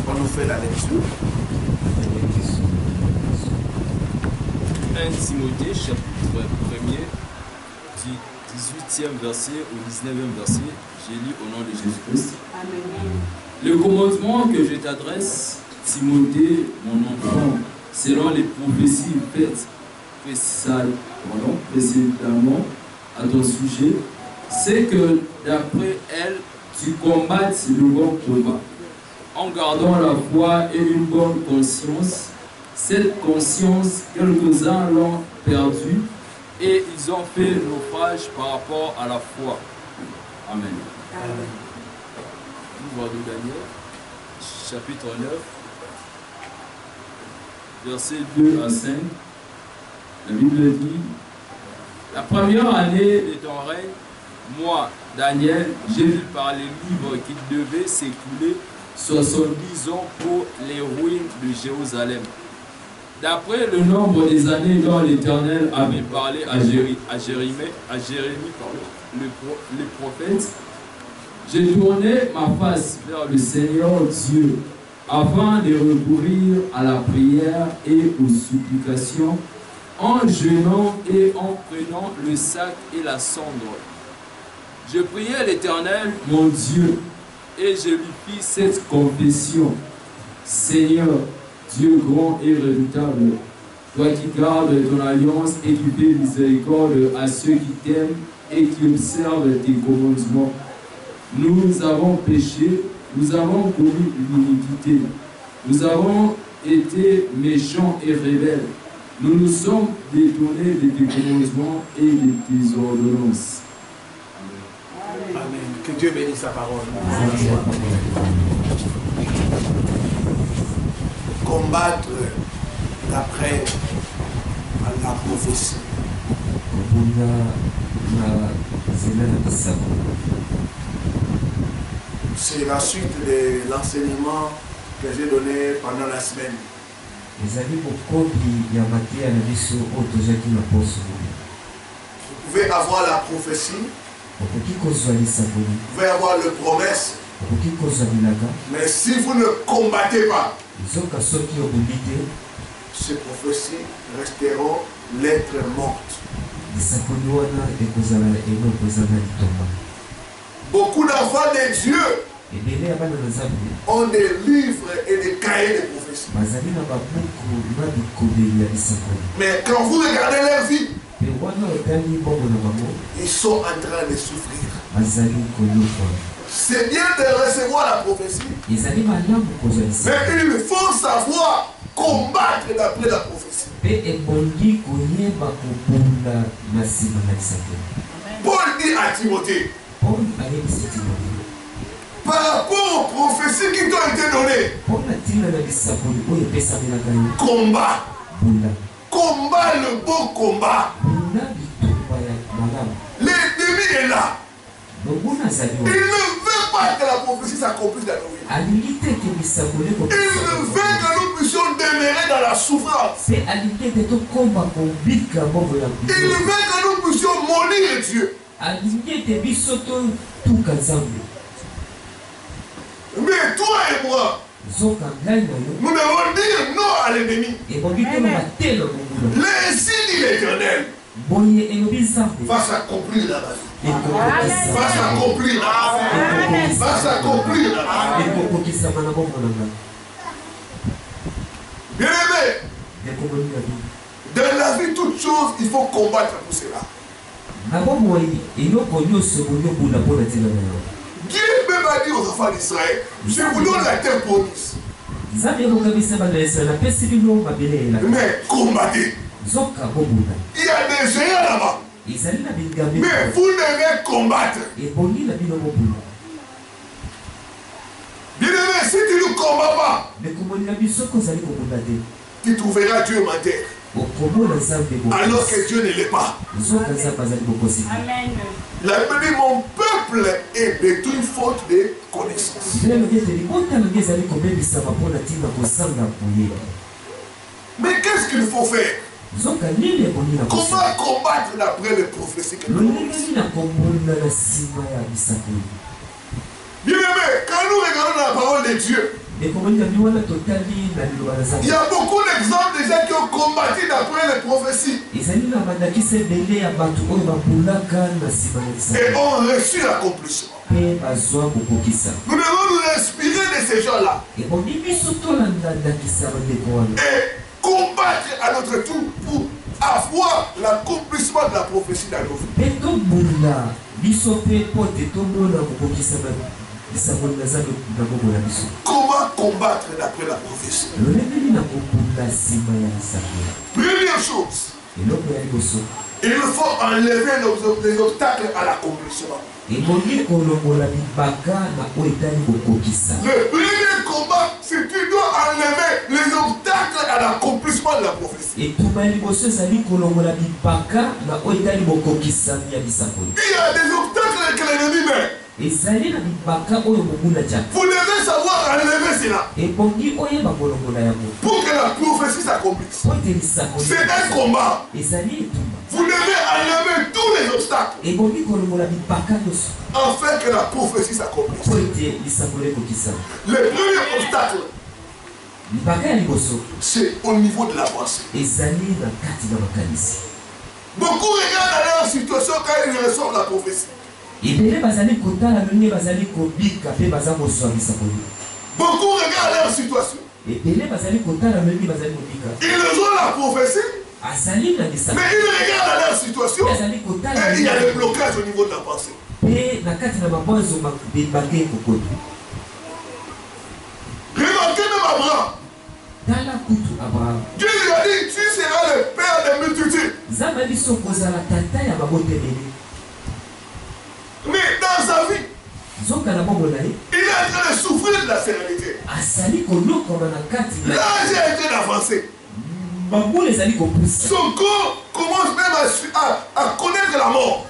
On nous fait la lecture. 1 Timothée, chapitre 1er, du 18e verset au 19e verset. J'ai lu au nom de Jésus-Christ. Amen. Le commandement que je t'adresse, Timothée, mon enfant, selon les prophéties faites précédemment à ton sujet, c'est que d'après elle, tu combattes le bon combat, en gardant la foi et une bonne conscience. Cette conscience, quelques-uns l'ont perdue et ils ont fait naufrage par rapport à la foi. Amen. Amen. Livre de Daniel, chapitre 9, versets 2 à 5. La Bible dit: la première année de ton règne, moi, Daniel, j'ai lu par les livres qu'il devait s'écouler 70 ans pour les ruines de Jérusalem. D'après le nombre des années dont l'Éternel avait parlé à Jérémie, le prophète, j'ai tourné ma face vers le Seigneur Dieu afin de recourir à la prière et aux supplications en jeûnant et en prenant le sac et la cendre. Je priai l'Éternel, mon Dieu, et je lui fis cette confession: Seigneur, Dieu grand et redoutable, toi qui gardes ton alliance et qui fais miséricorde à ceux qui t'aiment et qui observent tes commandements. Nous avons péché, nous avons commis l'iniquité, nous avons été méchants et rebelles. Nous nous sommes détournés de tes commandements et de tes ordonnances. Amen. Que Dieu bénisse sa parole. Combattre d'après la prophétie. C'est la suite de l'enseignement que j'ai donné pendant la semaine. Vous pouvez avoir la prophétie, vous pouvez avoir le promesse, mais si vous ne combattez pas, ces prophéties resteront lettres mortes. Beaucoup d'enfants de Dieu ont des livres et des cahiers de prophéties. Mais quand vous regardez leur vie, ils sont en train de souffrir. C'est bien de recevoir la prophétie, mais il faut savoir combattre d'après la prophétie. Paul dit à Timothée, par rapport aux prophéties qui t'ont été données, combat le bon combat. L'ennemi est là. Il ne veut pas que la prophétie s'accomplisse dans nos vies. Il veut que nous puissions demeurer dans la souffrance. Il veut que nous puissions mourir Dieu. Mais toi et moi, nous devons dire non à l'ennemi. L'ainsi dit l'Éternel va s'accomplir là-bas. Va s'accomplir là-bas. Va s'accomplir là-bas. Bien-aimé, dans la vie, toute chose, il faut combattre pour cela. Dieu même a dit aux enfants d'Israël, je vous donne la terre promise. Mais combattez. Il y a des géants là-bas. Mais vous devez combattre. Bien-aimé, si tu ne combats pas, tu trouveras Dieu menteur. Alors que Dieu ne l'est pas. Amen. La Bible dit, mon peuple est détruit faute de connaissance. Mais qu'est-ce qu'il faut faire? Comment combattre d'après les prophéties que nous avons? Bien aimé, quand nous regardons la parole de Dieu, il y a beaucoup d'exemples de gens qui ont combattu d'après les prophéties et ont reçu l'accomplissement. Nous devons nous inspirer de ces gens-là et combattre à notre tour pour avoir l'accomplissement de la prophétie dans nos vies. Comment combattre d'après la prophétie? Première chose, il faut enlever les obstacles à l'accomplissement. Le premier combat, c'est que tu dois enlever les obstacles à l'accomplissement de la prophétie. Il y a des obstacles que l'ennemi met. Vous devez savoir enlever cela pour que la prophétie s'accomplisse. C'est un combat. Vous devez enlever tous les obstacles afin que la prophétie s'accomplisse. Le premier obstacle, c'est au niveau de la pensée. Beaucoup regardent à leur situation quand ils reçoivent la prophétie. Beaucoup regardent leur situation. Ils ont la prophétie, mais ils regardent leur situation et il y a des blocages au niveau de la pensée. Remarquez même Abraham. Dieu lui a dit, tu seras le père des multitudes. Mais dans sa vie, il est en train de souffrir de la sérénité. L'âge est en train d'avancer. Son corps commence même à connaître la mort.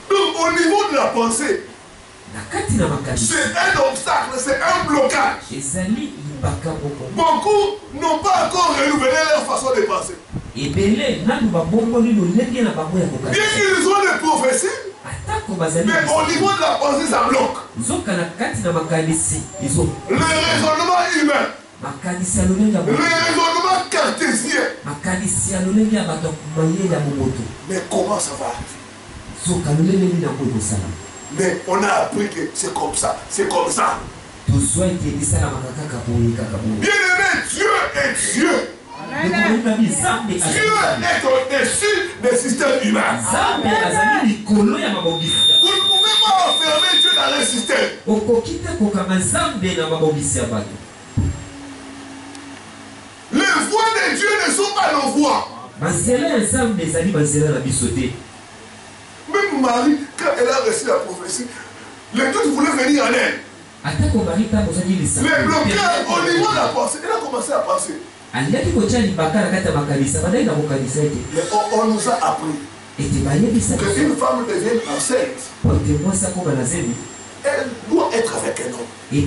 Donc au niveau de la pensée, c'est un obstacle, c'est un blocage. Beaucoup n'ont pas encore renouvelé leur façon de penser. Bien qu'ils ont des prophéties, mais au niveau de la pensée, ça bloque. Le raisonnement humain, le raisonnement cartésien. Mais comment ça va arriver? Mais on a appris que c'est comme ça, c'est comme ça. Bien aimé, Dieu est Dieu. Dieu est au-dessus des systèmes humains. Vous ne pouvez pas enfermer Dieu dans un système. Les voies de Dieu ne sont pas nos voies. Même Marie, quand elle a reçu la prophétie, les doutes voulaient venir en elle. Les blocages au niveau de la pensée, elle a commencé à penser. Mais on nous a appris qu'une femme devienne enceinte, elle doit être avec un homme. Mais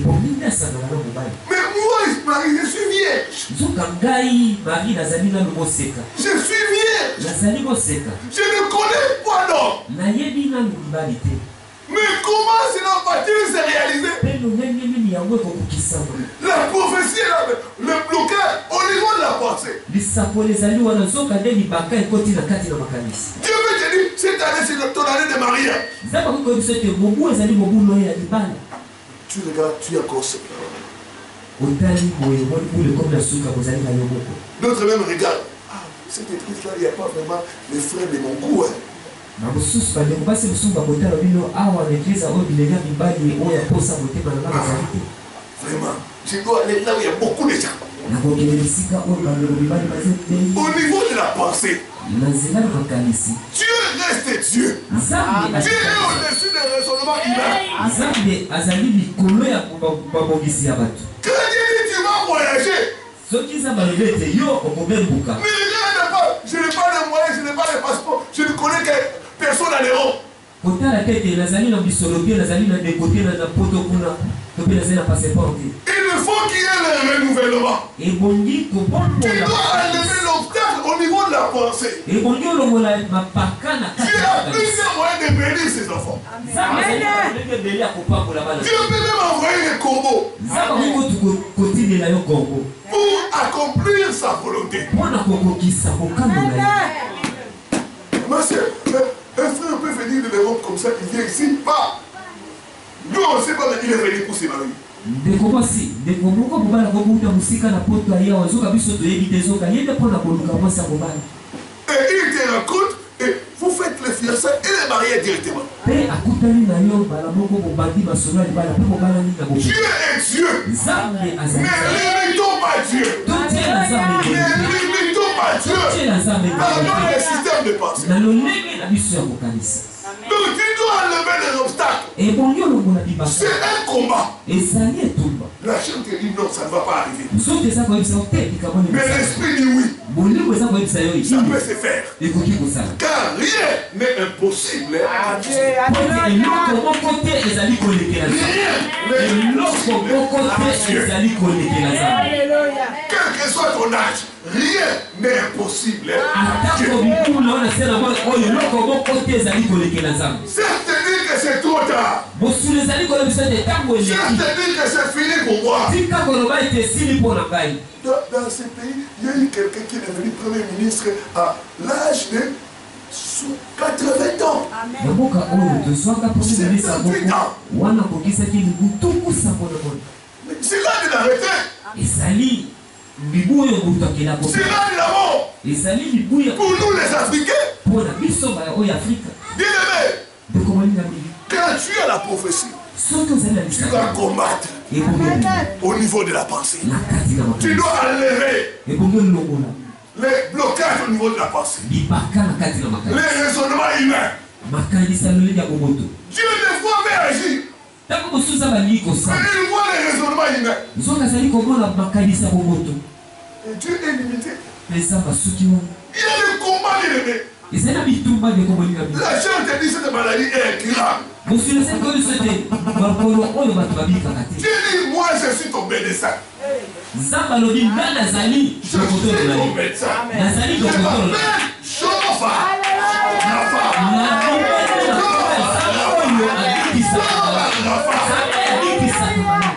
moi, Marie, je suis vierge. Je suis vierge. Je ne connais pas d'homme. Mais comment cela va-t-il se réaliser? La prophétie est là, le blocage au niveau de la pensée. Dieu veut te dire, cette année c'est ton année de mariage. Tu regardes, tu es encore seul. D'autres même regardent. Ah, cette église-là, il n'y a pas vraiment les frères de mon goût. Vraiment, je dois aller là où il y a beaucoup de gens. Au niveau de la pensée, Dieu reste Dieu. Dieu est au-dessus des raisonnements humains. Quand Dieu dit tu vas voyager, ne regarde pas, je n'ai pas de moyens, je n'ai pas de passeport, je ne connais que personne à l'Europe. Il faut qu'il y ait le renouvellement. Tu dois enlever l'obstacle au niveau de la pensée. Dieu a plusieurs moyens de bénir ses enfants. Dieu peut même envoyer des corbeaux pour accomplir sa volonté. Ma soeur, un frère peut venir de l'Europe comme ça, il vient ici, pas. Nous on ne sait pas qu'il est venu pour se marier. Et il te raconte et vous faites les fiançailles et les mariés directement. Dieu est Dieu. Ne limitons pas Dieu. Ne limitons pas Dieu. Pardon le système de pensée. Donc tu dois enlever les obstacles. C'est un combat. La chair te dit non, ça ne va pas arriver. Mais l'esprit dit oui. Ça peut se faire. Car rien n'est impossible. Quel que soit ton âge, rien n'est impossible. Certes dire que c'est trop tard. Certes dire que c'est fini pour moi. Dans ce pays, il y a eu quelqu'un qui est devenu Premier ministre à l'âge de 80 ans. 78 ans. Mais c'est là de l'arrêter. C'est là de l'amour. Pour nous les Africains. Bien-aimés. Quand tu as la prophétie, tu vas combattre au niveau de la pensée. Tu dois enlever les blocages au niveau de la pensée. Les raisonnements humains. Dieu ne voit pas agir. Mais il voit les raisonnements humains. Et Dieu est limité. Il y a le combat de l'aimer. La chair te dit cette maladie est grave. Dieu dit, moi je suis ton médecin. Je suis ton médecin. Je m'appelle Shofa.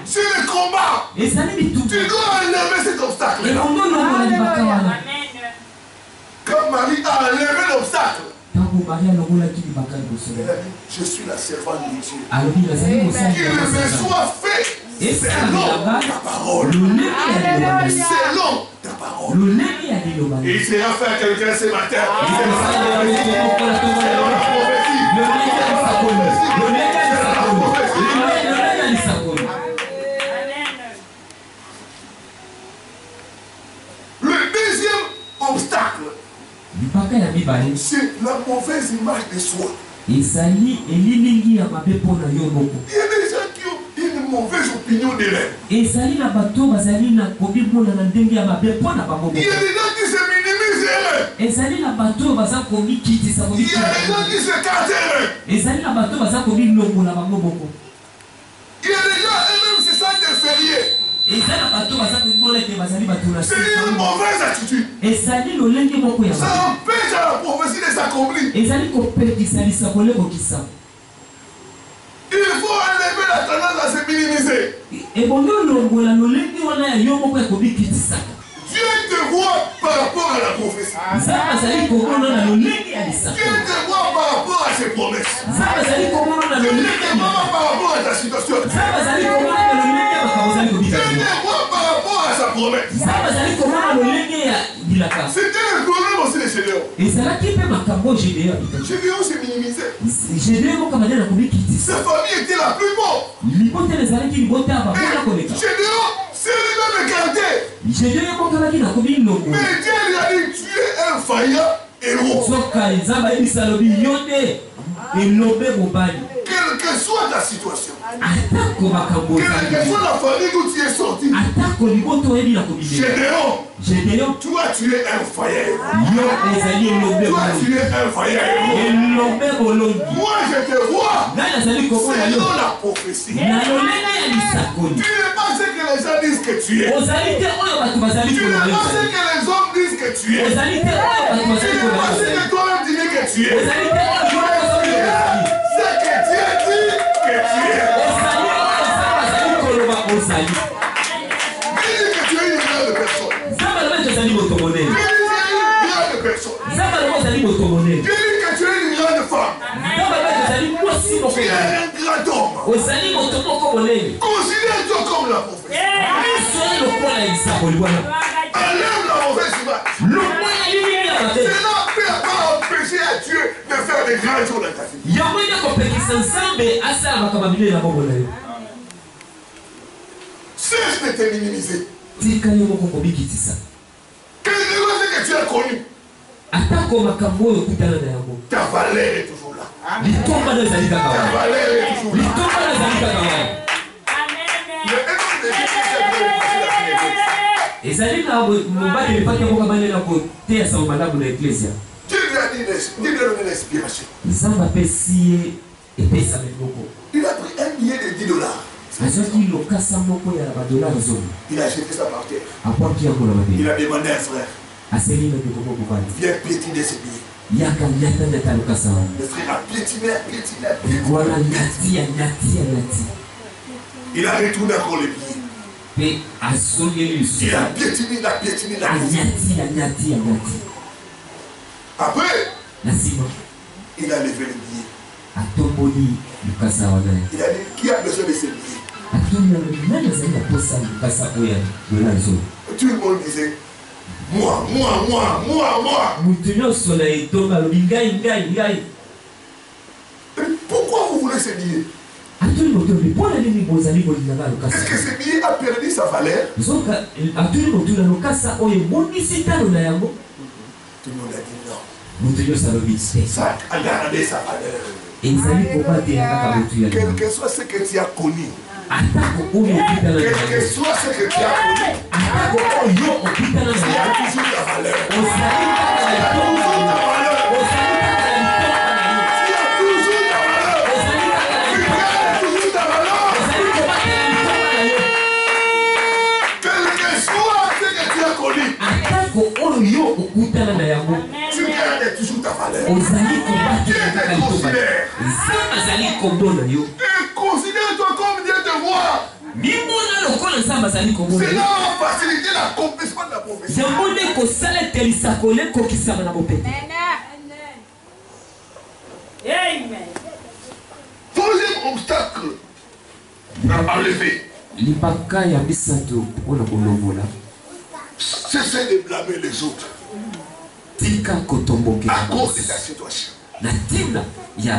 C'est le combat. Tu dois enlever cet obstacle. Quand Marie a enlevé l'obstacle, je suis la servante de Dieu. Qu'il me soit fait selon ta parole. Selon ta parole. Il sera fait à quelqu'un ce matin. Selon la prophétie. Le deuxième obstacle, c'est la mauvaise image de soi. Il y a des gens qui ont une mauvaise opinion d'eux-mêmes. Il y a des gens qui se minimisent eux-mêmes. Il y a des gens qui se cassent eux-mêmes. Il y a des gens eux-mêmes se sentent inférieurs. C'est une mauvaise attitude. Ça empêche à la prophétie de s'accomplir. Il faut enlever la tendance à se minimiser. Dieu te voit par rapport à la prophétie. Dieu te voit par rapport à ses promesses. Dieu te voit par rapport à ta situation. Dieu te voit par rapport à sa promesse. C'était le problème aussi de Gédéon. Gédéon s'est minimisé. Sa famille était la plus pauvre. Et Gédéon s'est lui-même écarté. Mais Dieu lui a dit, tu es un faillant héros. Quelle que soit ta situation, quelle que soit la famille d'où tu es sorti, Gédéon, toi tu es un foyer. Toi tu es un foyer. Moi je te vois selon la prophétie. Tu n'es pas ce que les gens disent que tu es. Tu n'es pas ce que les hommes disent que tu es. Tu n'es pas ce que toi-même dis que tu es. Ce que Dieu dit que tu es. Il dit que tu es une grande personne. Dieu dit que tu es une grande personne. Dieu dit que tu es une grande femme. Tu es un grand homme. Considère-toi comme la prophétie. Enlève la mauvaise image. Cela ne peut pas empêcher à Dieu de faire des grands jours dans ta vie. Cesse de te minimiser. Quel est que tu as connu? Ta valeur est toujours là. Ta valeur est toujours là. Dieu lui a donné l'inspiration. Il a pris $1 billet de $10. Il a acheté ça par terre. Il a demandé à un frère. Viens piétiner ce billet. Le frère a piétiné. Il a retourné encore le billet. Il a piétiné. Après, il a levé le billet. Il a dit, qui a besoin de ce billet? Tout le monde disait, moi. Pourquoi vous voulez ce billet? Est-ce que ce billet a perdu sa valeur? Tout le monde a dit non. Ça a gardé sa valeur. Quel que soit ce que tu as connu, quel que soit ce que tu as connu, tu as toujours ta valeur. Tu gardes toujours ta valeur. Dieu te considère. Et considère-toi comme Dieu te voit. C'est là où faciliter l'accomplissement de la prophétie. Deuxième obstacle à enlever. Cessez de blâmer les autres à cause de ta situation. Il y en a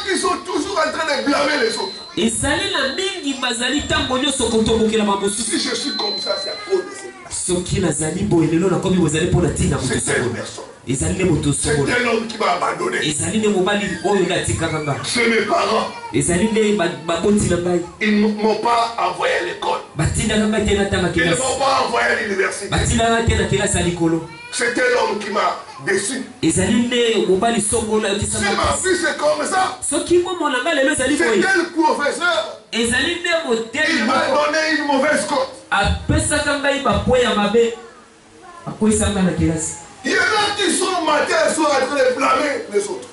qui sont toujours en train de blâmer les autres. Si je suis comme ça, c'est à cause de cette personne. C'est telle personne. C'est un homme qui m'a abandonné. C'est mes parents. Ils ne m'ont pas envoyé à l'école. Ils ne m'ont pas envoyé à l'université. C'est un homme qui m'a déçu. Si ma fille c'est comme ça, c'est tel professeur. Il m'a donné une mauvaise cote. Il y en a qui sont matin et soir en train de blâmer les autres.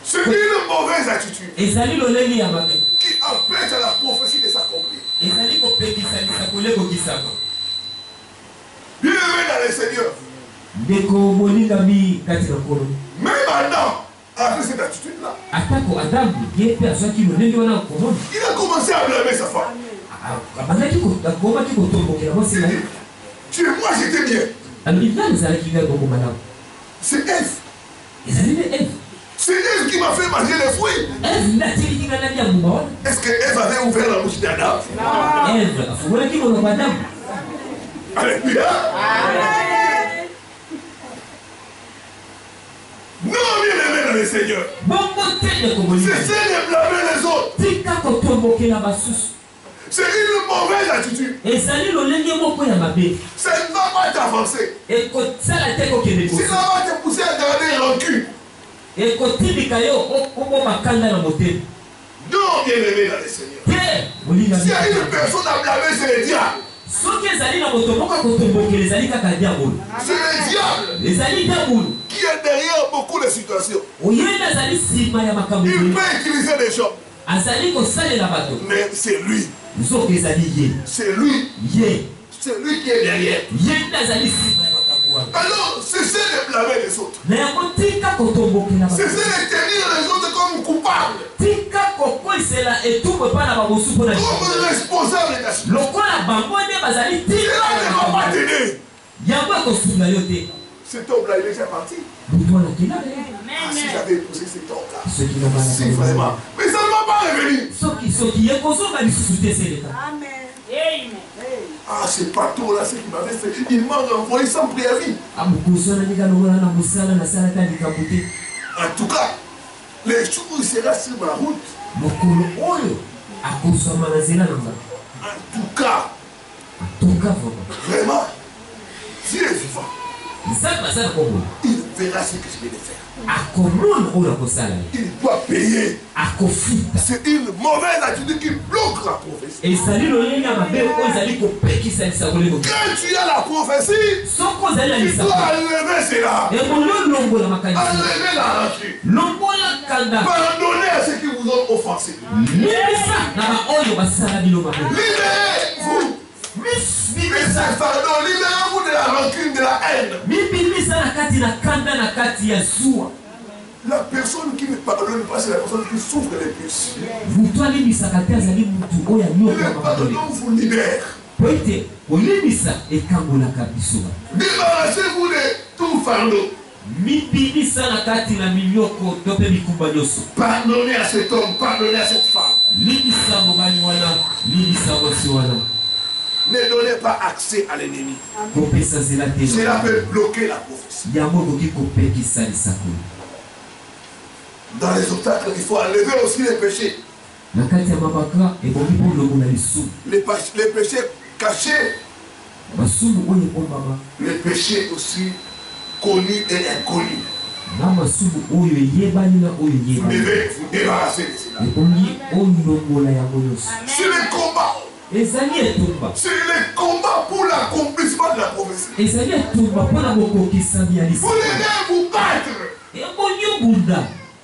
C'est une mauvaise attitude qui empêche la prophétie de s'accomplir. Bien-aimé dans le Seigneur. Même Adam a fait cette attitude-là. Il a commencé à blâmer sa femme. Tu et moi j'étais bien. C'est Ève. C'est Ève qui m'a fait manger les fruits. Est-ce que Ève avait ouvert la bouche d'Adam? Alléluia. Seigneur. Cessez de blâmer les autres. C'est une mauvaise attitude. Ça ne va pas t'avancer. Ça va te pousser à garder rancune. Non, bien aimé dans le Seigneur. S'il y a une personne à blâmer, c'est le diable. C'est le diable qui est derrière beaucoup de situations. Il peut utiliser des gens. Mais c'est lui. C'est lui. C'est lui qui est derrière. Alors, cessez de blâmer les autres. Cessez de tenir les autres comme coupables. Comme responsables de ta situation. Cela ne va pas t'aider. Cet homme-là, il est déjà parti. Si j'avais épousé cet homme-là, c'est vraiment. Mais ça ne va pas revenir. Amen. Ah, ce patron-là, ce qu'il m'avait fait, il m'a renvoyé sans préavis. En tout cas, les jours où il sera sur ma route. En tout cas, vraiment, s'il est vivant, il verra ce que je vais le faire. Il doit payer. C'est une mauvaise attitude qui bloque la prophétie. Quand tu as la prophétie, tu dois enlever cela. Enlever la rancune. Pardonnez à ceux qui vous ont offensé. Libérez-vous. Pardon, libérez-vous de la rancune, de la haine. La personne qui ne pardonne pas, c'est la personne qui souffre le plus. Le pardon vous libère. Débarrassez-vous de tout fardeau. Pardonnez à cet homme, pardonnez à cette femme. Ne donnez pas accès à l'ennemi. Cela peut bloquer la prophétie. Dans les obstacles, il faut enlever aussi les péchés. Les péchés cachés. Les péchés aussi connus et inconnus. Vous devez vous débarrasser de cela. C'est le combat. C'est le combat pour l'accomplissement de la prophétie. Vous devez vous battre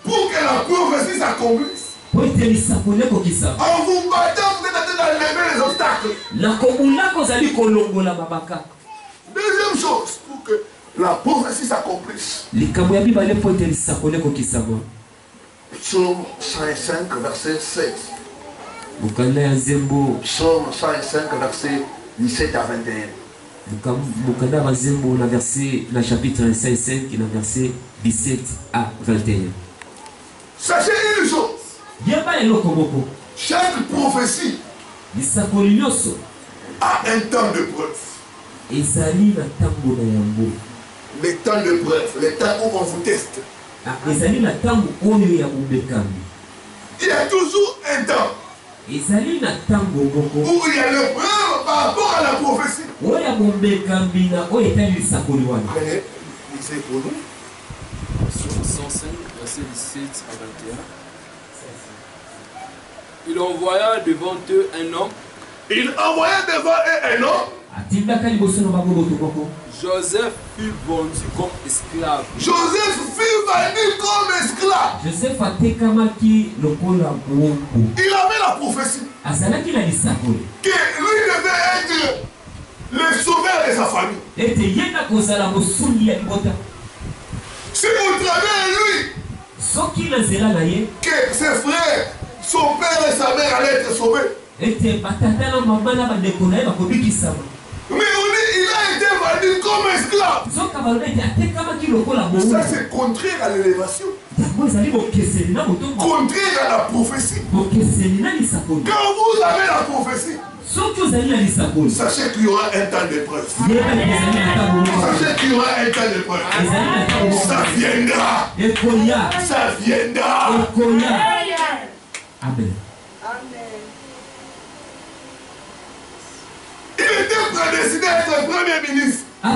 pour que la prophétie s'accomplisse. En vous battant, vous êtes en train d'enlever les obstacles. Deuxième chose, pour que la prophétie s'accomplisse. Psaume 105, verset 16. Psaume 105, verset 17 à 21. Le chapitre 5, verset 17 à 21. Sachez une chose. Chaque prophétie a un temps de preuve. Le temps de preuve, le temps où on vous teste. Il y a toujours un temps où il y a l'épreuve par rapport à la prophétie. Lisez pour nous. Psaume 105, verset 17 à 21. Il envoya devant eux un homme. Il envoya devant eux un homme. Joseph fut vendu comme esclave. Joseph fut vendu comme esclave. Il avait la prophétie que lui devait être le sauveur de sa famille. C'est au travers de lui que ses frères, son père et sa mère allaient être sauvés. Mais il a été vendu comme esclave. Ça c'est contraire à l'élévation. Contraire à la prophétie. Quand vous avez la prophétie, sachez qu'il y aura un temps d'épreuve. Sachez qu'il y aura un temps d'épreuve. Sachez viendra. Ça viendra. Amen. Il était prédestiné à être premier ministre. Mais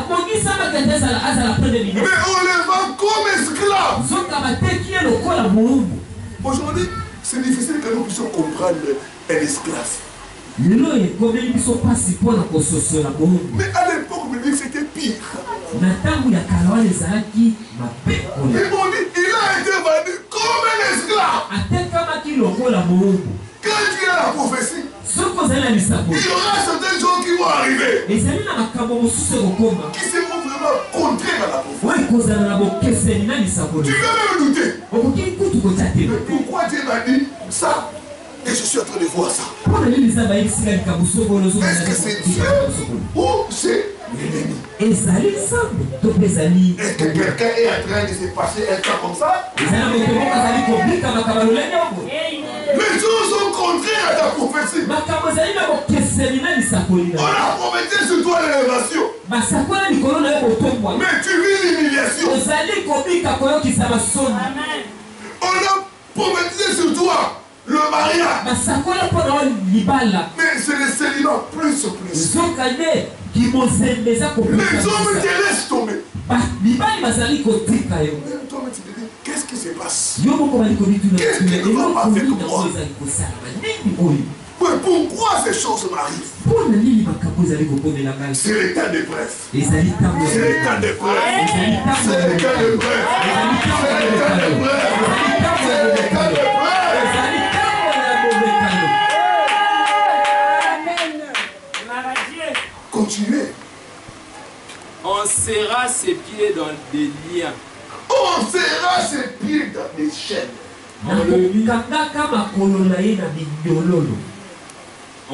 on le vend comme esclave. Aujourd'hui, c'est difficile que nous puissions comprendre un esclave. Mais à l'époque, c'était pire. Et on dit, il a été vendu comme un esclave. Quand tu as la prophétie, il y aura certains gens qui vont arriver, qui seront vraiment contraires à la prophétie. Tu vas même douter. Mais pourquoi Dieu m'a dit ça? Et je suis en train de voir ça. Est-ce que c'est Dieu ou c'est l'ennemi? Et que quelqu'un est en train de se passer un cas comme ça? Les choses sont contraires à ta prophétie. On a prometté sur toi l'élévation. Mais tu vis l'humiliation. On a prometté sur toi le mariage. Mais c'est le célibat plus. Les hommes te laissent tomber. Même toi, tu te dis, qu'est-ce qui se passe? Qu'est-ce qui ne va pas avec moi? Mais pourquoi ces choses m'arrivent? C'est le temps de bref. C'est le temps de bref. C'est le temps de bref. Continuez. On serra ses pieds dans des liens. On serra ses pieds dans des chaînes.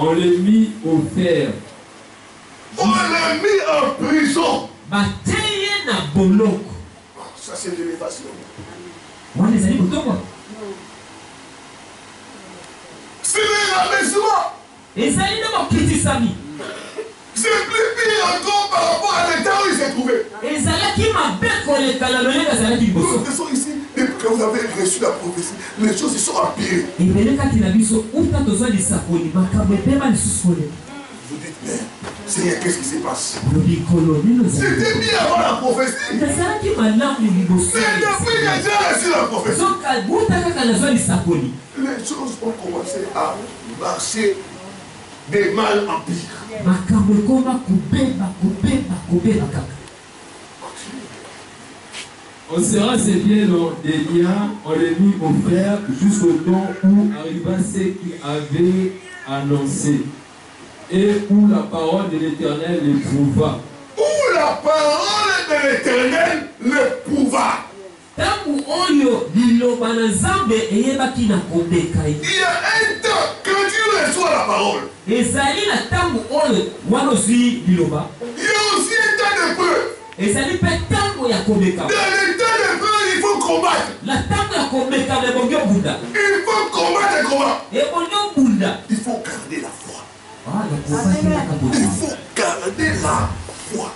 On le mit au fer. On l'a mis en prison. Ça c'est l'élévation. C'est le rabaissement. C'est plus pire encore par rapport à l'état où il s'est trouvé. Nous sommes ici, depuis que vous avez reçu la prophétie, les choses se sont empirées. Vous dites, mais Seigneur, qu'est-ce qui se passe? C'était bien avant la prophétie. Mais depuis que j'ai reçu la prophétie, les choses ont commencé à marcher de mal en pire. On serra ses pieds dans des liens, on les mit au fer jusqu'au temps où arriva ce qu'il avait annoncé et où la parole de l'Éternel l'éprouva. Où la parole de l'Éternel l'éprouva. Il y a un temps quand tu reçois la parole. Il y a aussi un temps d'épreuve. Dans le temps d'épreuve, il faut combattre. Il faut combattre comment? Il faut garder la foi. Il faut garder la foi.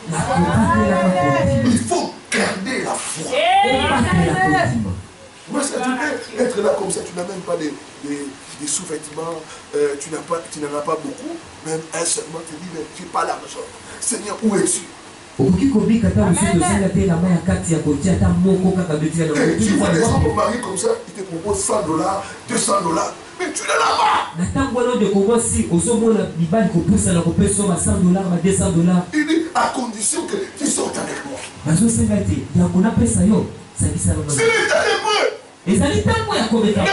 Il faut garder la foi. Moi, ça, tu peux être là comme ça, tu n'as même pas des sous-vêtements, tu n'en as pas beaucoup, même un seulement te dit, mais tu n'es pas l'argent. Seigneur, où es-tu? Et tu vois des gens pour marier comme ça, ils te proposent $100, $200, mais tu ne l'as pas. Il dit, à condition que tu sortes avec moi. C'est le temps d'épreuve. Dans le temps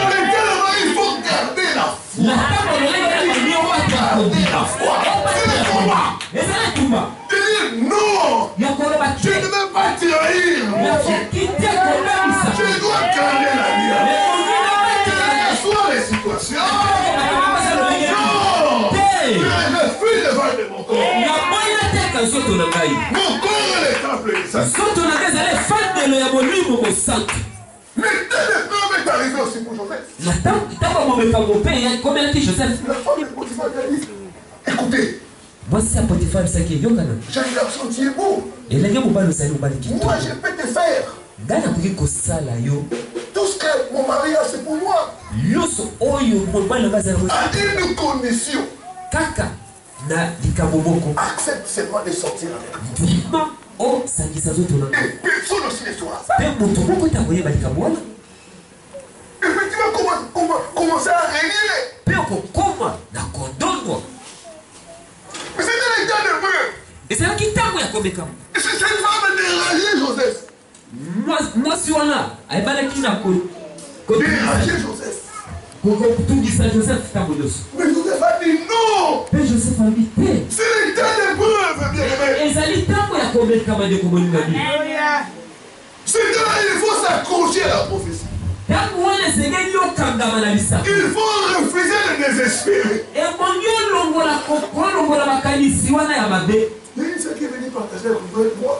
d'épreuve, il faut garder la foi. Garder la foi. C'est le combat. De dire non, je ne veux pas trahir. Je dois garder la vie. Quelles soient les situations, non, je me fuis devant de mon corps. Mon corps est le temple de ça. Mais tel épreuve est arrivé aussi pour Joseph. La femme de Potiphar lui a dit, écoutez, j'ai un garçon qui est beau. Moi je peux te faire Tout ce que mon mari a, c'est pour moi. À une condition. Accepte seulement de sortir avec moi. Et personne aussi ne sera ça. Et puis tu vas commencer à régner. Mais c'était l'état de Dieu. Et c'est cette femme dérangeait Joseph. Dérangeait Joseph. Mais Joseph a dit non. C'est l'état d'épreuve, bien-aimé. C'est là il faut s'accrocher à la prophétie. Il faut refuser de désespérer. Il y a une seule qui est venue partager avec moi.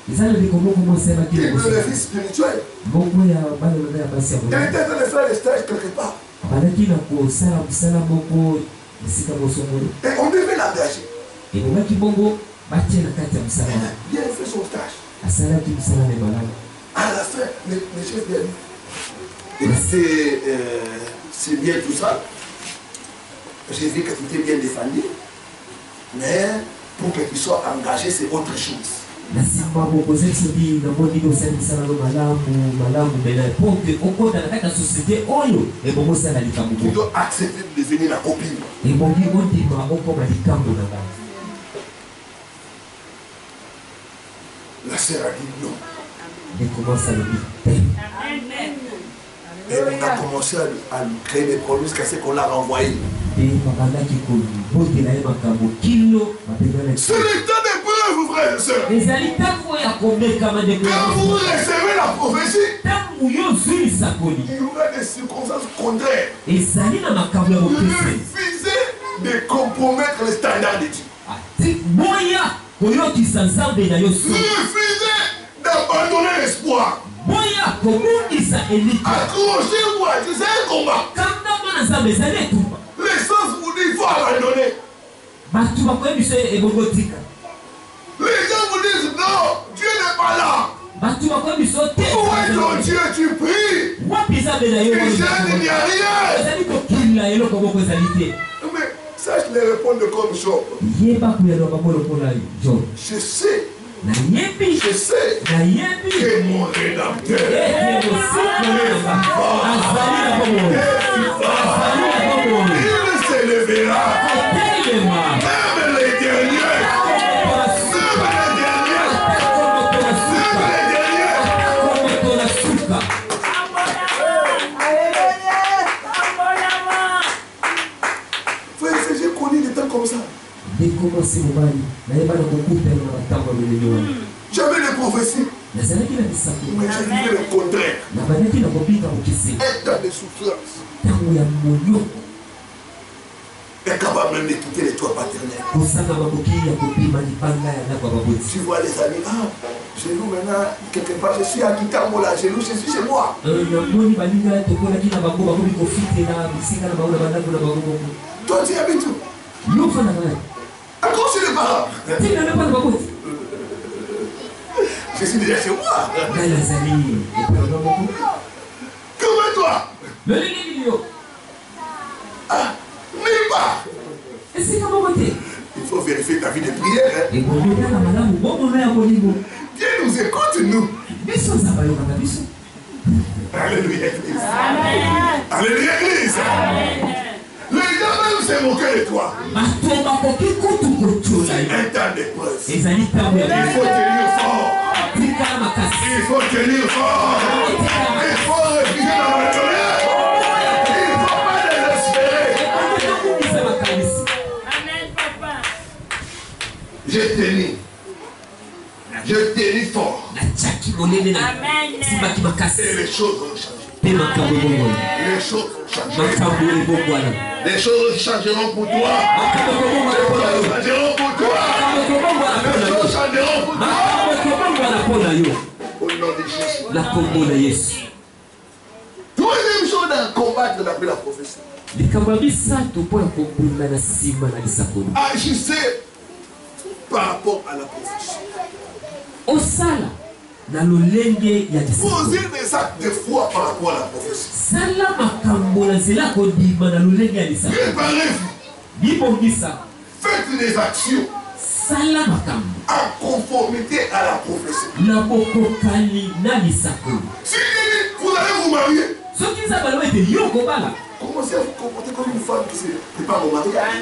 Il me le fils spirituel. Il était en train de faire des stages quelque part. Et on devait l'engager. Il a bien fait son stage. À la fin, le chef vient. C'est bien tout ça. J'ai vu que tu étais bien défendu. Mais pour que tu sois engagé, c'est autre chose. Tu dois accepter de devenir la copine. La sœur a dit non. Et on a commencé à lui créer des problèmes jusqu'à ce qu'on l'a renvoyé. C'est l'état d'épreuve, frères et sœurs. Quand vous recevez la prophétie, il y aura des circonstances contraires. Refusez de compromettre le standard de Dieu. Refusez d'abandonner l'espoir. Accrochez-vous, c'est un combat. L'essence vous dit qu'il faut abandonner. Les gens vous disent non, Dieu n'est pas là. Où est ton Dieu? Tu pries. Tu jeûnes, il n'y a rien. Mais sache les répondre comme Job. Je sais. Je sais que mon rédempteur il se lèvera. Même les derniers. J'ai connu des temps comme ça. J'avais des prophéties. Mais j'ai vu le contraire. Être dans des souffrances. Est capable même de quitter les toits paternels. Tu vois les amis, chez nous maintenant, quelque part, je suis à Kitamola, chez nous, je suis chez moi. Toi, tu habites où? Accroche les parents. Je suis déjà chez moi. Comment toi? Ah, nulle part. Il faut vérifier ta vie de prière. Dieu nous écoute, nous. Alléluia, Église. Alléluia, Église. Les gens même se moquaient de toi. C'est un temps d'épreuve. Il faut tenir fort. Il faut tenir fort. Il faut refuser d'abandonner. Il ne faut pas désespérer. J'ai tenu. Je tenu fort. Amen. Et les choses vont changer. Les choses vont changer. Les choses changeront pour toi. Les choses changeront pour toi. Les choses changeront pour toi. Au nom de Jésus. Troisième chose à combattre d'après la prophétie. Agissez par rapport à la prophétie. Posez des actes de foi par rapport à la prophétie. Préparez-vous. Faites des actions en conformité à la prophétie. Si vous allez vous marier, commencez à vous comporter comme une femme qui se prépare au mariage.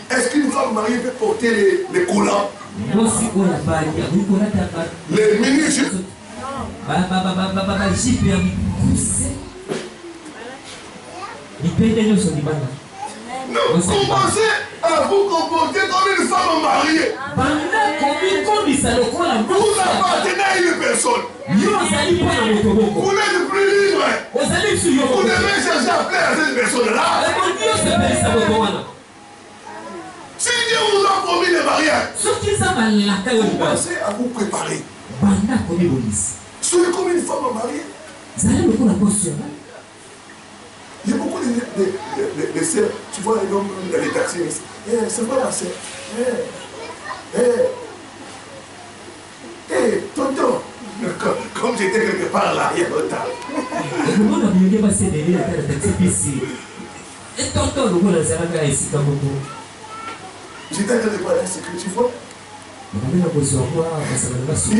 Est-ce qu'une femme mariée peut porter les collants, les mini-jupes? Non, commencez à vous comporter comme une femme mariée. Vous appartenez à une personne. Vous n'êtes plus libre. Vous devez chercher à plaire à cette personne-là. Si Dieu vous a promis le mariage, commencez à vous préparer. Soyez comme une femme mariée. Il y a beaucoup de sœurs, tu vois les hommes dans les taxis, c'est pas ma sœur. Tonton, comme j'étais quelque part là, il y a longtemps. J'étais quelque part là, c'est que tu vois. Une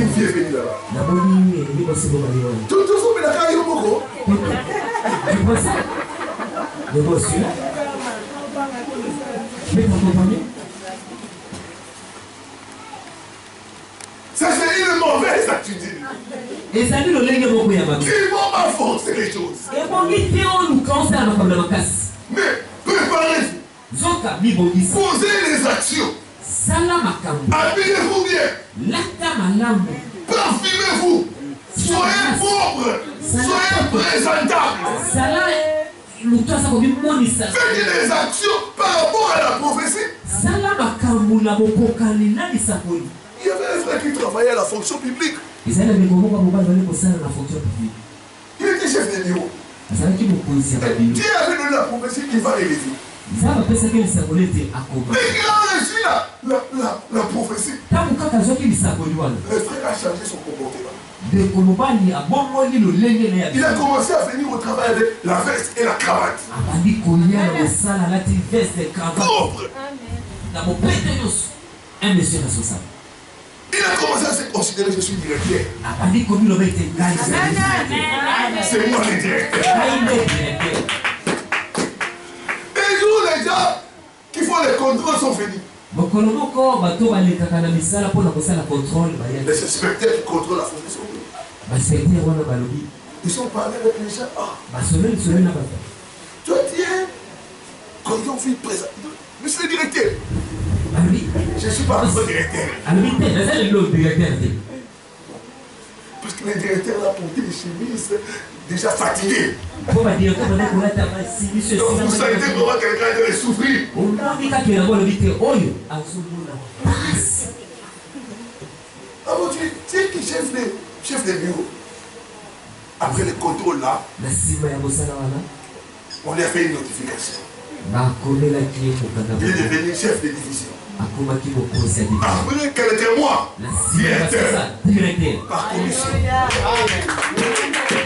fille est venue là-bas. Tout le monde est là, il y a beaucoup. Ça c'est une mauvaise attitude. Ils vont pas forcer les choses. Mais préparez-vous. Posez les actions. Habillez-vous bien. Parfumez-vous. Soyez propre. Soyez présentable. Faites des actions par rapport à la prophétie. Il y avait un frère qui travaillait à la fonction publique. Il était chef de bureau. Dieu avait donné la prophétie qu'il va élever. Mais il a reçu la prophétie. Le frère a changé son comportement. Il a commencé à venir au travail avec la veste et la cravate. Propre. Il a commencé à se considérer, je suis directeur. C'est moi le directeur. Les jours, les gens qui font les contrôles sont finis. Les inspecteurs qui contrôlent la fonction. Ils sont parlés avec les gens. Toi, tiens, quand ils ont fait présent, monsieur le directeur, je ne suis pas votre directeur. Parce que les directeurs là portent des chemises déjà fatigués. Donc vous savez comment quelqu'un doit souffrir. Ah bon, tu es qui chef de bureau. Après le contrôle là, on lui a fait une notification. Il est devenu chef de division. Après quelques mois, directeur par commission.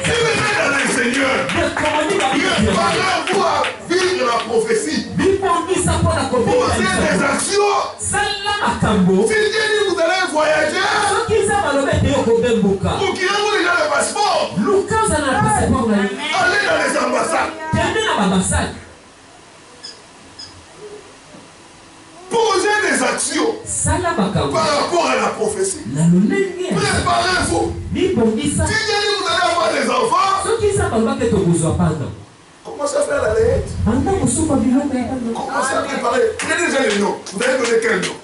Si vous êtes dans le Seigneur, préparez-vous à vivre la prophétie. Posez des actions. Si Dieu dit vous allez voyager, vous tirez vous déjà le passeport. Allez dans les ambassades. Posez des actions par rapport à la prophétie. Préparez-vous. Si Dieu dit vous allez avoir des enfants, commencez à faire la lettre. Commencez à préparer. Prenez déjà le nom. Vous allez donner quel nom?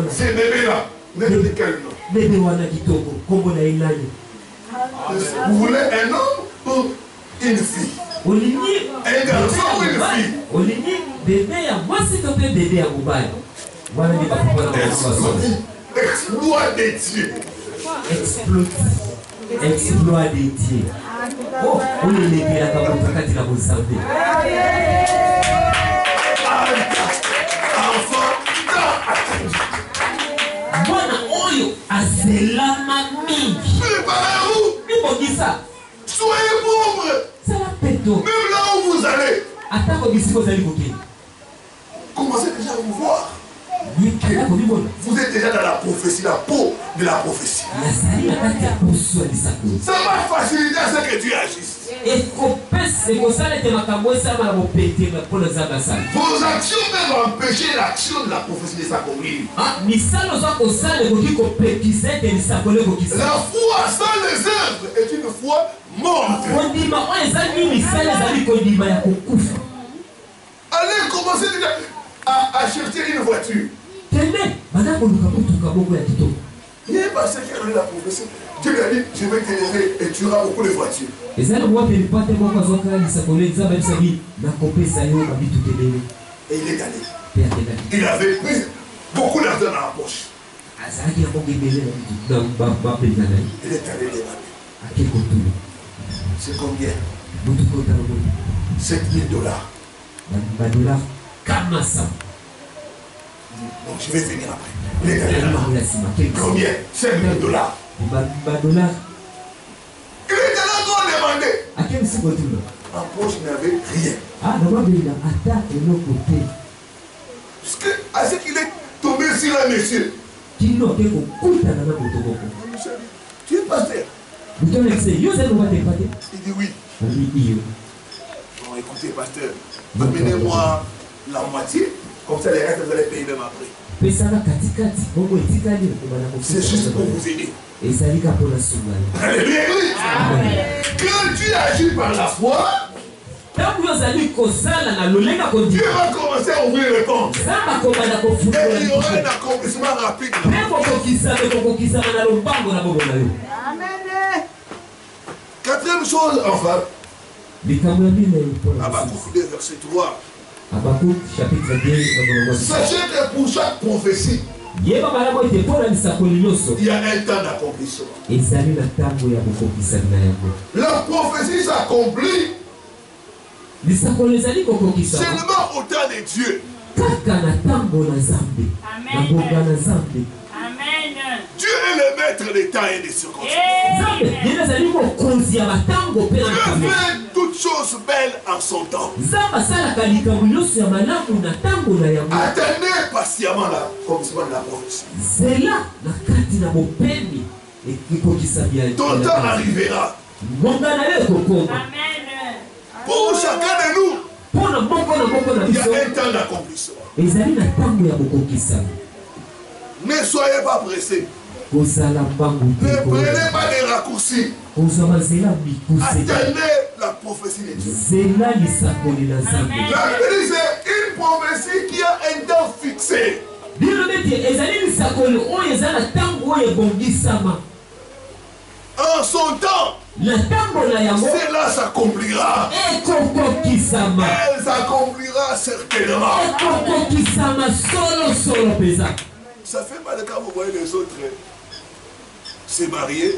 C'est bébé là. Vous allez donner quel nom? Vous voulez un homme ou une fille? Un garçon ou une fille? Exploit des dieux. Exploit des dieux. Oh, on est les gars quand vous faites la bonne santé. Enfant, Préparez-vous. Soyez pauvres. Même là où vous allez. Commencez déjà à vous voir. Vous êtes déjà dans la prophétie, la peau de la prophétie. Ça va faciliter ce que Dieu agisse. Vos actions peuvent empêcher l'action de la prophétie de s'accomplir. La foi sans les œuvres est une foi morte. Allez commencer déjà à chercher une voiture. Il y a un pasteur qui a donné la prophétie. Dieu lui a dit, je vais t'élever et tu auras beaucoup de voitures. Et il est allé. Il avait pris beaucoup d'argent dans la poche. Il est allé demander. C'est combien? 7 000 $. Donc je vais venir après. Il est allé là. Combien? 5 000 $. Il est allé encore demander. En poche, il n'avait rien. Parce que, à ce qu'il est tombé sur un monsieur. Monsieur, tu es pasteur? Il dit oui. Bon, écoutez, pasteur, amenez-moi la moitié. Comme ça, les restes, vous allez payer même après. C'est juste pour vous aider. Alléluia. Quand tu agis par la foi, Dieu va commencer à ouvrir les comptes. Et il y aura un accomplissement rapide. Quatrième chose, enfin. Habakkuk 2, verset 3. Sachez que pour chaque prophétie, il y a un temps d'accomplissement. La prophétie s'accomplit seulement au temps de Dieu. Dieu est le maître des temps et des circonstances. Dieu fait toutes choses belles en son temps. Attendez patiemment l'accomplissement de la prophétie. Ton temps arrivera. Pour chacun de nous, il y a un temps d'accomplissement. Ne soyez pas pressés. Ne prenez pas des raccourcis. Attendez la prophétie de Dieu. La Bible dit c'est une prophétie qui a un temps fixé. En son temps, cela s'accomplira. Elle s'accomplira certainement. Ça fait mal quand vous voyez les autres se marier.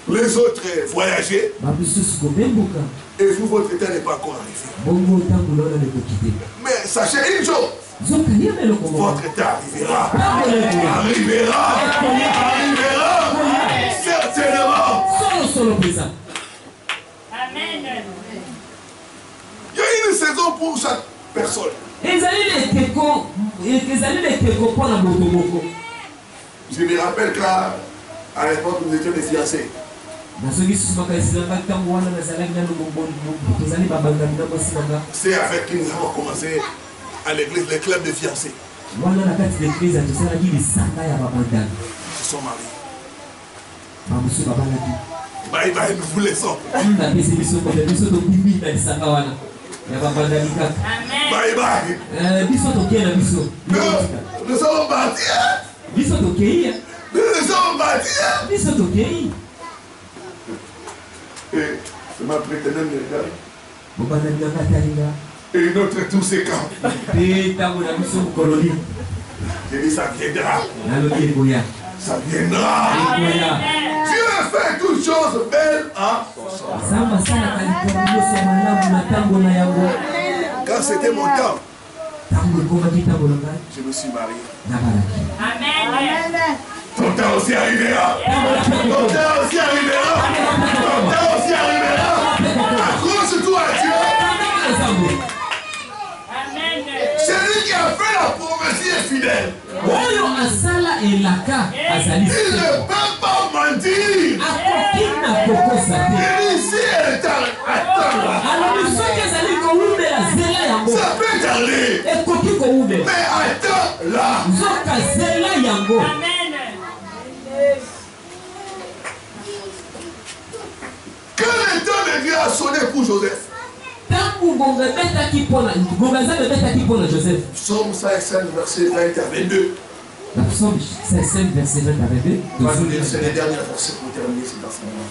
Les autres voyager. Et vous, votre temps n'est pas encore arrivé. Mais sachez une chose. Votre temps arrivera. Arrivera. Certainement. Amen. Il y a une saison pour chaque personne. Je me rappelle qu'à l'époque nous étions des fiancés. C'est avec qui nous avons commencé à l'église, les clubs de fiancés. Ils se sont mariés. Bye bye, nous vous laissons. Bye bye. Nous sommes partis. Nous sommes partis. Et ma prétendante me regarde. Et notre tout s'écarte. J'ai dit ça viendra. Ça viendra. Dieu fait toutes choses belles en son temps. Quand c'était mon temps, Je me suis marié. Amen. Ton temps aussi arrivera. Ton temps aussi arrivera. Ton temps aussi arrivera. Accroche-toi à Dieu. C'est lui qui a fait la promesse, il est fidèle. Il ne peut pas mentir. Il dit si elle attend. Ça peut tarder. Mais attends là. Quand le temps de Dieu a sonné pour Joseph. Psaume 105, verset 20 à 22. Psaume 105, verset 20 à 22. C'est les derniers versets pour terminer cet enseignement.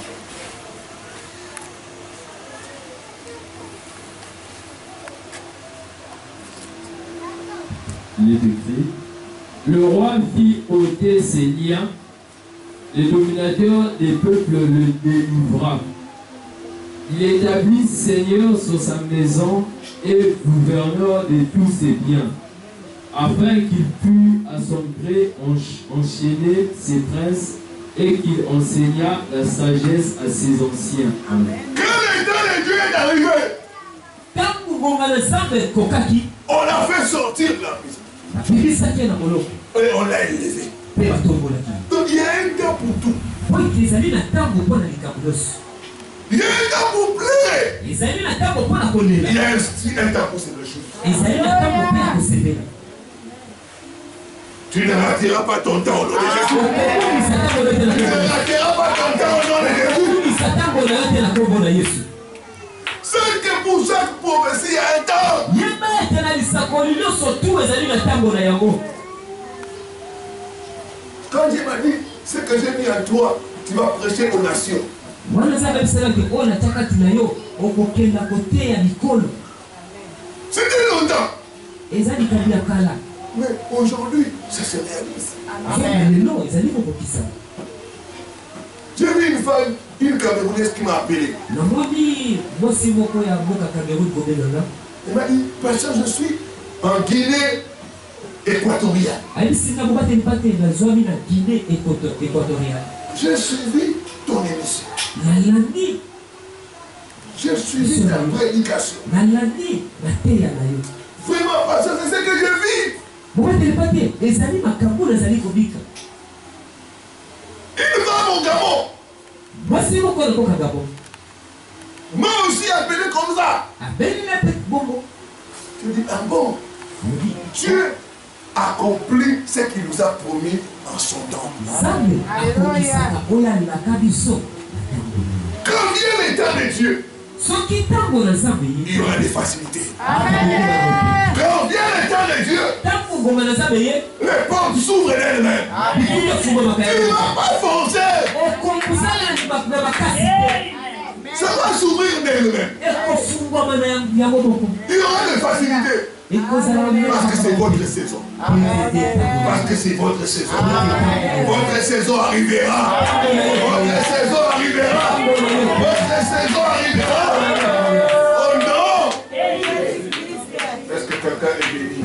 Il est écrit: le roi fit ôter ses liens, les dominateurs des peuples le délivra. Il établit seigneur sur sa maison et gouverneur de tous ses biens, afin qu'il pût à son gré enchaîner ses princes et qu'il enseignât la sagesse à ses anciens. Amen. Quand le temps de Dieu est arrivé, on l'a fait sortir de la prison. Et on l'a élevé. Donc il y a un temps pour tout. Il y a un temps pour pleurer. Il y a un temps pour se réjouir. Tu ne rateras pas ton temps au nom de Jésus. Tu ne rateras pas ton temps au nom de Jésus. C'est que pour chaque prophétie, il y a un temps. Quand Dieu m'a dit, ce que j'ai mis en toi, tu vas prêcher aux nations. C'était longtemps. Mais aujourd'hui, ça se réalise. J'ai vu une femme, une Camerounaise qui m'a appelé. Elle m'a dit, pasteur, je suis en Guinée équatoriale. J'ai suivi ton émission. J'ai suivi ta prédication. Vraiment, pasteur, c'est ce que je vis. Il va au Gabon. Moi aussi appelé comme ça. Tu dis, ah bon, Dieu accomplit ce qu'il nous a promis en son temps. Quand vient le temps de Dieu, il y aura des facilités. Quand vient le temps de Dieu, les portes s'ouvrent d'elles-mêmes. Tu ne vas pas forcer. Ça va s'ouvrir d'elle-même. Il y aura des facilités. Parce que c'est votre saison. Parce que c'est votre saison. Votre saison arrivera. Votre saison arrivera. Votre saison arrivera. Oh non! Est-ce que quelqu'un est béni?